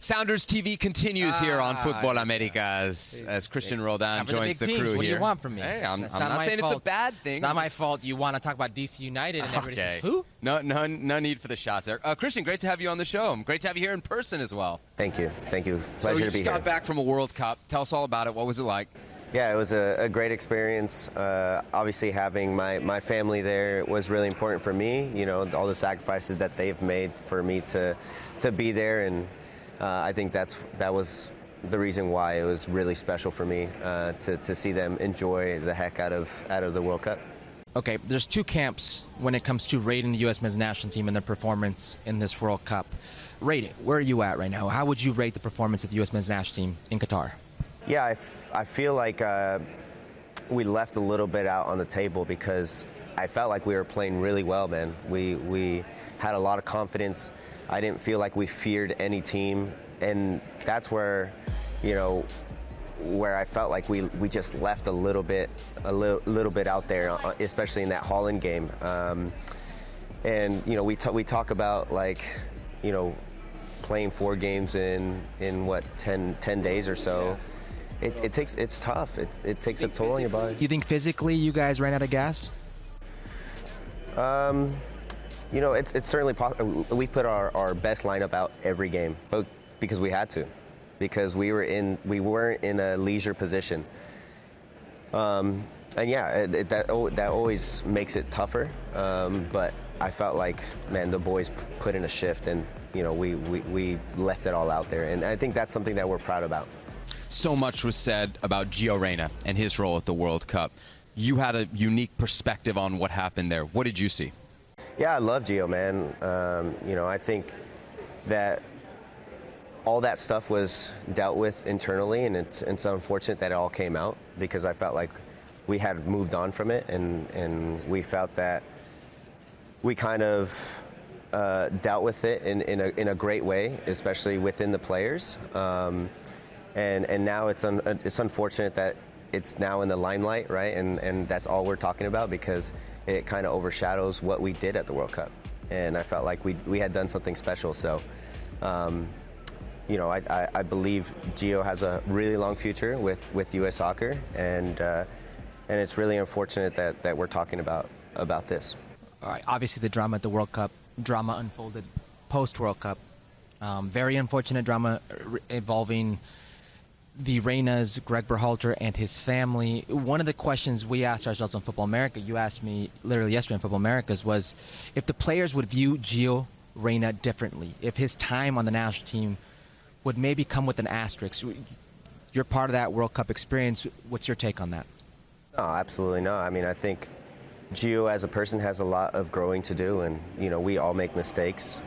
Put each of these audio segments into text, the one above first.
Sounders TV continues here on Futbol Americas as Cristian Roldan joins the crew here. What do you want from me? Hey, I'm not saying it's a bad thing. It's not my fault you want to talk about DC United and everybody says, who? No need for the shots there. Cristian, great to have you on the show. Great to have you here in person as well. Thank you. Pleasure to be here. So you just got back from a World Cup. Tell us all about it. What was it like? Yeah, it was a great experience. Obviously, having my family there was really important for me. You know, all the sacrifices that they've made for me to be there, and I think that was the reason why it was really special for me to see them enjoy the heck out of the World Cup. Okay, there's two camps when it comes to rating the U.S. men's national team and their performance in this World Cup. Rate it. Where are you at right now? How would you rate the performance of the U.S. men's national team in Qatar? Yeah, I feel like we left a little bit out on the table because I felt like we were playing really well, man. We had a lot of confidence. I didn't feel like we feared any team, and that's where, you know, where I felt like we just left a little bit out there, especially in that Holland game. And you know, we talk about, like, you know, playing 4 games in what 10 days or so. Yeah. It's tough. It takes a toll on your body. You think physically you guys ran out of gas? You know, it's certainly possible. We put our best lineup out every game, but because we had to, because we weren't in a leisure position. And yeah, that always makes it tougher. But I felt like, man, the boys put in a shift, and you know, we left it all out there, and I think that's something that we're proud about. So much was said about Gio Reyna and his role at the World Cup. You had a unique perspective on what happened there. What did you see? Yeah, I love Gio, man. You know, I think that all that stuff was dealt with internally, and it's unfortunate that it all came out, because I felt like we had moved on from it, and we felt that we kind of dealt with it in a great way, especially within the players. And now it's unfortunate that it's now in the limelight, right? And that's all we're talking about, because it kind of overshadows what we did at the World Cup. And I felt like we had done something special. So, you know, I believe Gio has a really long future with U.S. soccer, and it's really unfortunate that we're talking about this. All right, obviously the drama at the World Cup, drama unfolded post-World Cup. Very unfortunate drama involving the Reynas, Gregg Berhalter, and his family. One of the questions we asked ourselves on Futbol Americas, you asked me literally yesterday on Futbol Americas, was if the players would view Gio Reyna differently, if his time on the national team would maybe come with an asterisk. You're part of that World Cup experience. What's your take on that? No, absolutely not. I mean, I think Gio as a person has a lot of growing to do, and you know, we all make mistakes.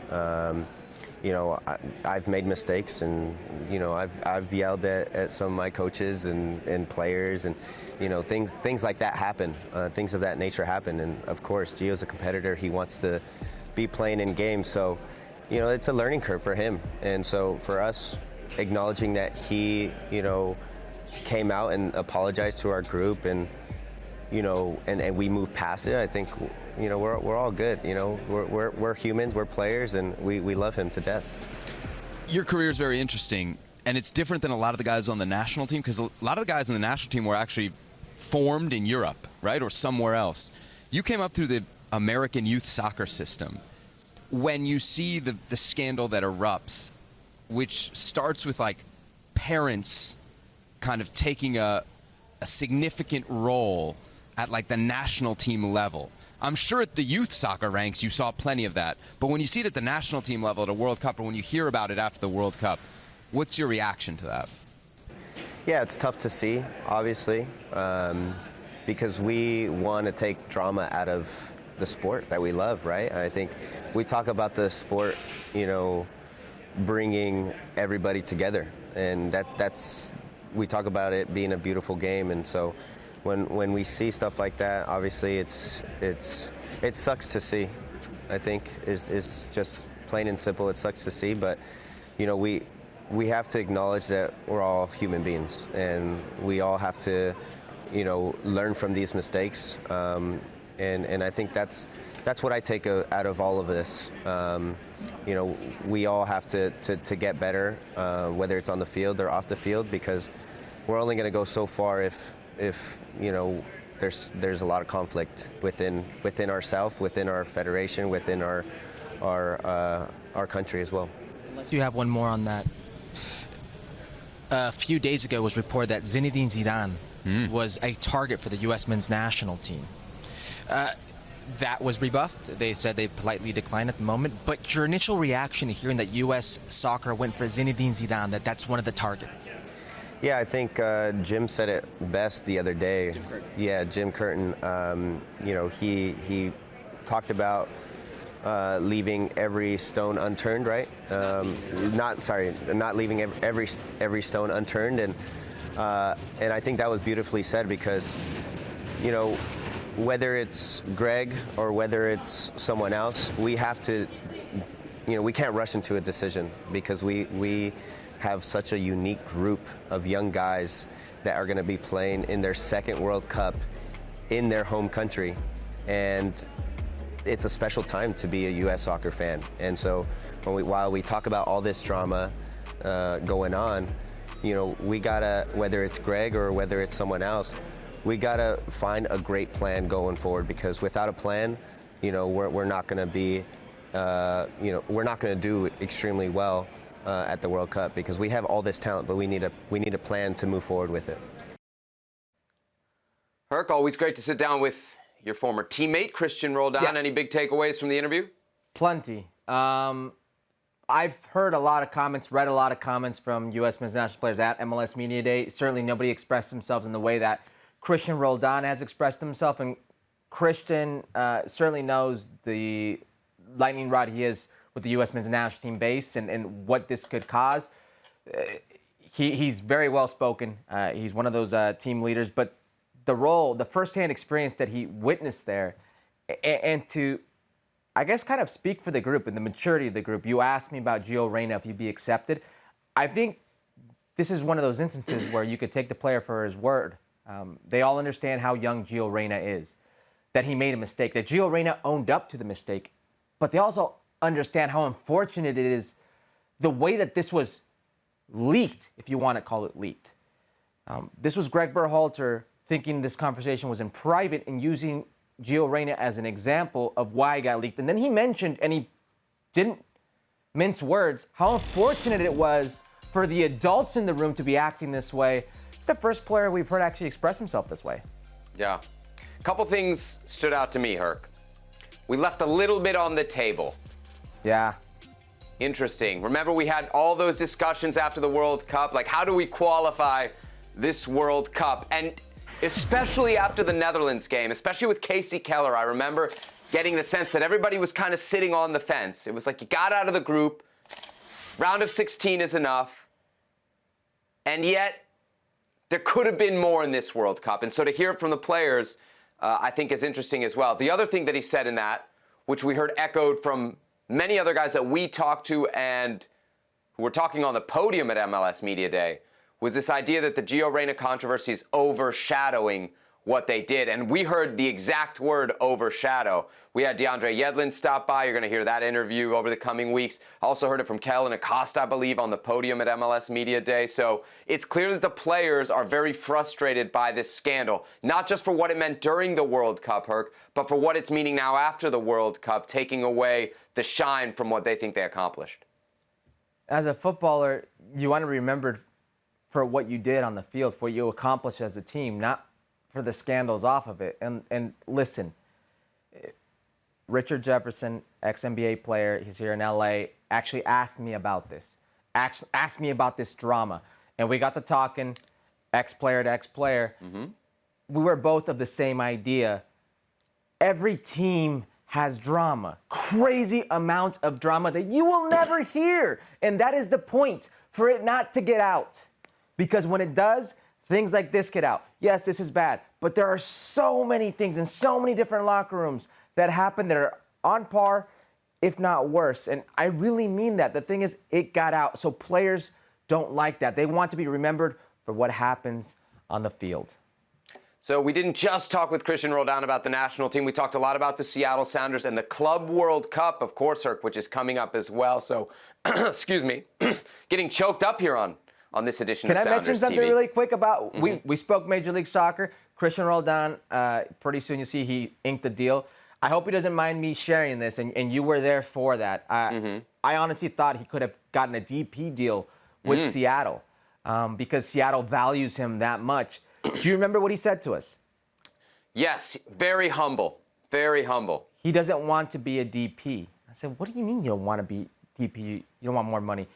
You know, I've made mistakes, and you know, I've yelled at some of my coaches and players, and you know, things like that happen. Things of that nature happen, and of course, Gio's a competitor. He wants to be playing in games, so you know, it's a learning curve for him. And so for us, acknowledging that he, you know, came out and apologized to our group, and you know, and we moved past it, I think, you know, we're all good. You know, we're humans, we're players, and we love him to death. Your career is very interesting, and it's different than a lot of the guys on the national team, because a lot of the guys on the national team were actually formed in Europe, right, or somewhere else. You came up through the American youth soccer system. When you see the scandal that erupts, which starts with like parents kind of taking a significant role at like the national team level. I'm sure at the youth soccer ranks you saw plenty of that, but when you see it at the national team level at a World Cup, or when you hear about it after the World Cup, what's your reaction to that? Yeah, it's tough to see, obviously, because we want to take drama out of the sport that we love, right? I think we talk about the sport, you know, bringing everybody together, and that's we talk about it being a beautiful game. And so when we see stuff like that, obviously it sucks to see. I think is just plain and simple. It sucks to see, but you know, we have to acknowledge that we're all human beings, and we all have to, you know, learn from these mistakes. And I think that's that's what I take out of all of this. You know, we all have to get better, whether it's on the field or off the field, because we're only going to go so far if you know, there's a lot of conflict within ourselves, within our federation, within our country as well. Unless you have one more on that. A few days ago, it was reported that Zinedine Zidane was a target for the U.S. men's national team. That was rebuffed. They said they politely declined at the moment. But your initial reaction to hearing that U.S. soccer went for Zinedine Zidane, that's one of the targets? Yeah, I think Jim said it best the other day. Jim Curtin. You know, he talked about leaving every stone unturned, right? Not leaving every stone unturned, and I think that was beautifully said, because, you know, whether it's Gregg or whether it's someone else, we have to, you know, we can't rush into a decision, because we have such a unique group of young guys that are going to be playing in their second World Cup in their home country, and it's a special time to be a U.S. soccer fan. And so while we talk about all this drama going on, you know, we gotta, whether it's Gregg or whether it's someone else, we gotta find a great plan going forward, because without a plan, you know, we're not gonna be, you know, we're not gonna do extremely well at the World Cup, because we have all this talent, but we need a plan to move forward with it. Herc, always great to sit down with your former teammate, Cristian Roldan. Yeah. Any big takeaways from the interview? Plenty. I've heard a lot of comments, read a lot of comments from U.S. men's national players at MLS Media Day. Certainly nobody expressed themselves in the way that Cristian Roldan has expressed himself. And Cristian certainly knows the lightning rod he is with the U.S. men's national team base and what this could cause. He's very well spoken. He's one of those team leaders. But the firsthand experience that he witnessed there, and to, I guess, kind of speak for the group and the maturity of the group. You asked me about Gio Reyna, if he'd be accepted. I think this is one of those instances where you could take the player for his word. They all understand how young Gio Reyna is, that he made a mistake, that Gio Reyna owned up to the mistake, but they also understand how unfortunate it is the way that this was leaked, if you want to call it leaked. This was Gregg Berhalter thinking this conversation was in private and using Gio Reyna as an example of why it got leaked. And then he mentioned, and he didn't mince words, how unfortunate it was for the adults in the room to be acting this way. It's the first player we've heard actually express himself this way. Yeah. A couple things stood out to me, Herc. We left a little bit on the table. Yeah. Interesting. Remember, we had all those discussions after the World Cup, like how do we qualify this World Cup? And especially after the Netherlands game, especially with Casey Keller, I remember getting the sense that everybody was kind of sitting on the fence. It was like you got out of the group, round of 16 is enough, and yet there could have been more in this World Cup. And so to hear it from the players, I think is interesting as well. The other thing that he said in that, which we heard echoed from many other guys that we talked to and who were talking on the podium at MLS Media Day, was this idea that the Gio Reyna controversy is overshadowing what they did. And we heard the exact word overshadow. We had DeAndre Yedlin stop by. You're going to hear that interview over the coming weeks. Also heard it from Kellen Acosta, I believe, on the podium at MLS Media Day. So it's clear that the players are very frustrated by this scandal, not just for what it meant during the World Cup, Herc, but for what it's meaning now after the World Cup, taking away the shine from what they think they accomplished. As a footballer, you want to be remembered for what you did on the field, for what you accomplished as a team, not for the scandals off of it. And listen, Richard Jefferson, ex-NBA player, he's here in LA, actually asked me about this. Asked me about this drama. And we got to talking, ex-player to ex-player. Mm-hmm. We were both of the same idea. Every team has drama, crazy amount of drama that you will never hear. And that is the point, for it not to get out. Because when it does, things like this get out. Yes, this is bad, but there are so many things in so many different locker rooms that happen that are on par, if not worse. And I really mean that. The thing is, it got out. So players don't like that. They want to be remembered for what happens on the field. So we didn't just talk with Cristian Roldan about the national team. We talked a lot about the Seattle Sounders and the Club World Cup, of course, Herc, which is coming up as well. So, excuse me, getting choked up here on this edition Can of I Sounders mention something TV. really quick about, we spoke Major League Soccer. Cristian Roldan, pretty soon you see he inked the deal. I hope he doesn't mind me sharing this, and you were there for that. I honestly thought he could have gotten a DP deal with Seattle because Seattle values him that much. Do you remember what he said to us? Yes, very humble, very humble. He doesn't want to be a DP. I said, what do you mean you don't want to be DP? You don't want more money?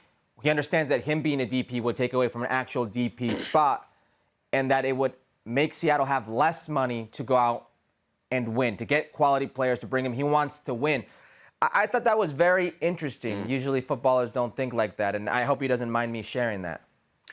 He understands that him being a DP would take away from an actual DP spot and that it would make Seattle have less money to go out and win, to get quality players to bring him. He wants to win. I thought that was very interesting. Usually footballers don't think like that, and I hope he doesn't mind me sharing that.